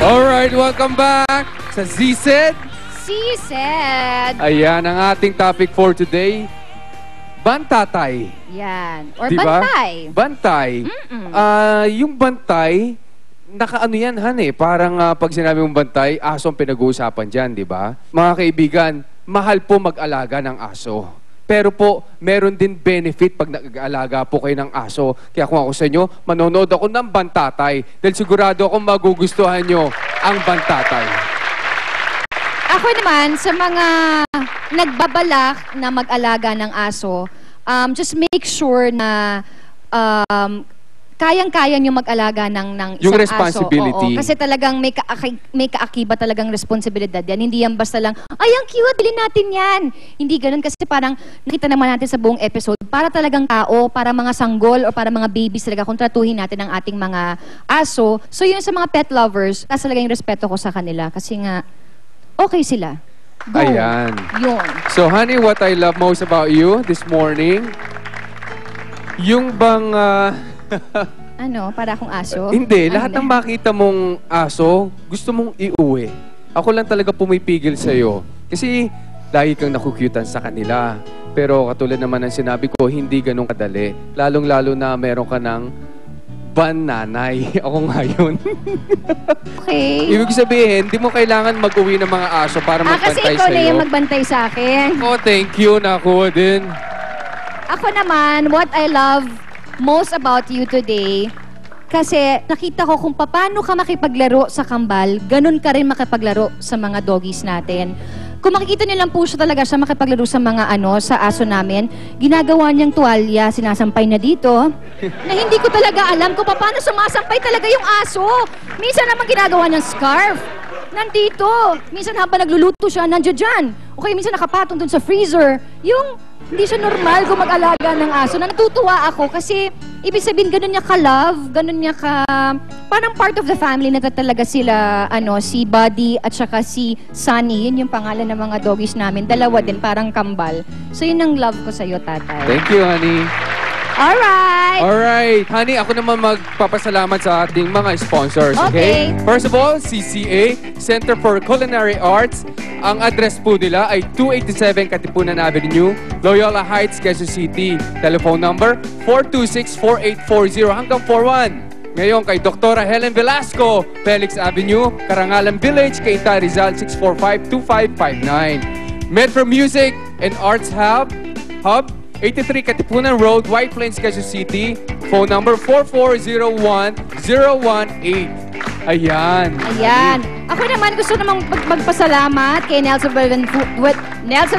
Alright, welcome back sa Z-Said. Z-Said. Ayan, ang ating topic for today, bantatay. Yan. Or diba? bantay. Bantay. Yung bantay, nakaano yan, Han eh. Parang pag sinabi mong bantay, aso ang pinag-uusapan dyan, di ba? Mga kaibigan, mahal po mag-alaga ng aso. Pero po, meron din benefit pag nag-aalaga po kayo ng aso. Kaya kung ako sa inyo, manonood ako ng bantatay. Dahil sigurado akong magugustuhan nyo ang bantatay. Ako naman, sa mga nagbabalak na mag-alaga ng aso, just make sure na kayang-kaya nyo mag-alaga ng yung isang responsibility. aso. Oo, kasi talagang may kaakiba talagang responsibilidad yan. Hindi yan basta lang, ay, ang cute, bilhin natin yan. Hindi ganun kasi parang nakita naman natin sa buong episode, para talagang tao, para mga sanggol, o para mga babies talaga, kung tratuhin natin ang ating mga aso. So yun sa mga pet lovers, tas talaga yung respeto ko sa kanila. Kasi nga, okay sila. Go. Ayan. Yun. So, honey, what I love most about you this morning, yung bang... Ano, para akong aso? Hindi, lahat ng makita mong aso, gusto mong iuwi. Ako lang talaga pumipigil sa'yo. Kasi lagi kang nakukyutan sa kanila. Pero katulad naman ng sinabi ko, hindi ganun kadali. Lalong-lalo na meron ka ng bananay. Ako nga yun. Okay. Ibig sabihin, hindi mo kailangan mag-uwi ng mga aso para magbantay sa'yo. Kasi ikaw na yung magbantay sa akin. Oh, thank you. Nakuha din. Ako naman, what I love most about you today, kasi nakita ko kung paano ka makipaglaro sa kambal, ganun ka rin makipaglaro sa mga doggies natin. Kung makikita niyo lang po siya talaga siya makipaglaro sa mga sa aso namin, ginagawa niyang tuwalya, sinasampay na dito, na hindi ko talaga alam kung paano sumasampay talaga yung aso. Minsan naman ginagawa niyang scarf, nandito. Minsan habang nagluluto siya, nandiyan dyan. Okay, minsan nakapatong dun sa freezer. Yung hindi siya normal kung mag-alaga ng aso. Na natutuwa ako kasi ibig sabihin ganun niya ka-love, ganun niya ka... Parang part of the family na talaga sila, si Buddy at saka si Sunny. Yun yung pangalan ng mga doggies namin. Dalawa din, parang kambal. So yun ang love ko sa'yo, tatay. Thank you, honey. Alright! Alright. Honey, ako naman magpapasalamat sa ating mga sponsors, okay? First of all, CCA, Center for Culinary Arts. Ang address po nila ay 287 Katipunan Avenue, Loyola Heights, Quezon City. Telephone number 426-4840 hanggang 41. Ngayon kay Dr. Helen Velasco, Felix Avenue, Karangalan Village, Cainta, Rizal 645-2559. Metro Music and Arts Hub, 83 Katipunan Road, White Plains, Quezon City. Phone number 4401-018. Ayan. Ayan. Ako naman gusto namang magpasalamat kay Nelson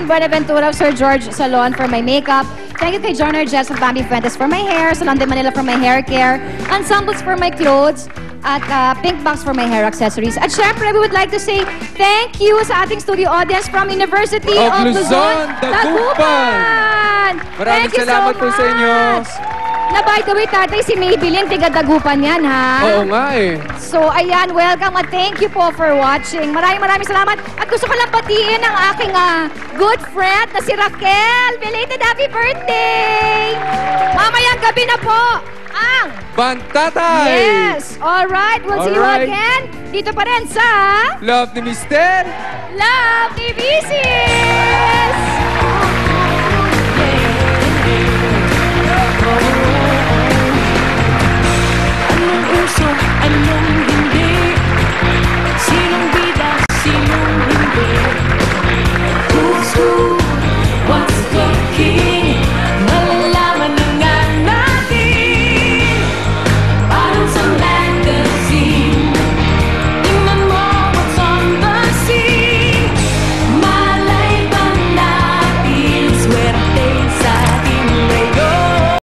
Buenaventura, Sir George Salon for my makeup. Thank you kay John Jess of Bambi Fuentes for my hair, Salon de Manila for my hair care, Ensembles for my clothes, at Pink Box for my hair accessories. At syempre, we would like to say thank you sa ating studio audience from University of Luzon, Dagupan! Maraming salamat po sa inyo. Na by the way, tatay, si Maybelline, tiga Dagupan yan, ha? Oo nga eh. So, ayan, welcome at thank you po for watching. Maraming salamat. At gusto ko lang batiin ang aking good friend na si Raquel. Belated happy birthday! Mamayang gabi na po ang Bantatay! Yes! Alright, we'll see you again. Dito pa rin sa Love ni Mister! Love ni Mrs.